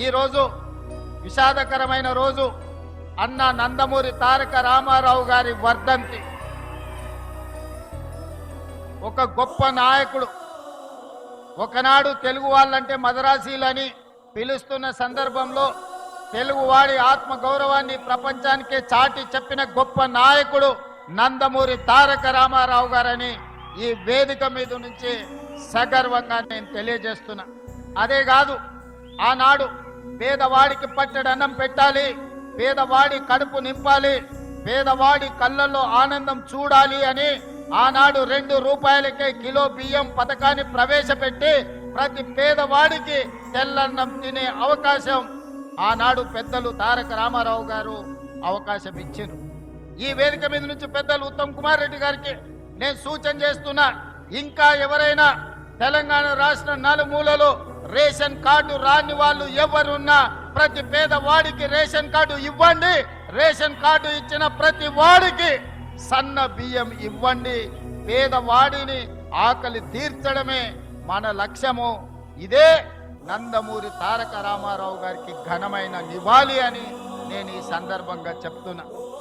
ఈరోజు విషాదకరమైన రోజు. అన్న నందమూరి తారక రామారావు గారి వర్ధంతి. ఒక గొప్ప నాయకుడు. ఒకనాడు తెలుగు వాళ్ళంటే మదరాసీలని పిలుస్తున్న సందర్భంలో తెలుగువాడి ఆత్మ గౌరవాన్ని ప్రపంచానికే చాటి చెప్పిన గొప్ప నాయకుడు నందమూరి తారక రామారావు గారని ఈ వేదిక మీద నుంచి సగర్వంగా నేను తెలియజేస్తున్నా. అదే కాదు, ఆనాడు పేదవాడికి పట్టెడన్నం పెట్టాలి, పేదవాడి కడుపు నింపాలి, పేదవాడి కళ్ళల్లో ఆనందం చూడాలి అని ఆనాడు 2 రూపాయలకే కిలో బియ్యం పథకాన్ని ప్రవేశపెట్టి ప్రతి పేదవాడికి తెల్లన్నం తినే అవకాశం ఆనాడు పెద్దలు తారక రామారావు గారు అవకాశం ఇచ్చారు. ఈ వేదిక మీద నుంచి పెద్దలు ఉత్తమ్ కుమార్ రెడ్డి గారికి నేను సూచన చేస్తున్నా, ఇంకా ఎవరైనా తెలంగాణ రాష్ట్ర నలుమూలలో రేషన్ కార్డు రాని వాళ్ళు ఎవరున్నా ప్రతి పేదవాడికి రేషన్ కార్డు ఇవ్వండి. రేషన్ కార్డు ఇచ్చిన ప్రతి వాడికి సన్న బియ్యం ఇవ్వండి. పేదవాడిని ఆకలి తీర్చడమే మన లక్ష్యము. ఇదే నందమూరి తారక రామారావు గారికి ఘనమైన నివాళి అని నేను ఈ సందర్భంగా చెప్తున్నా.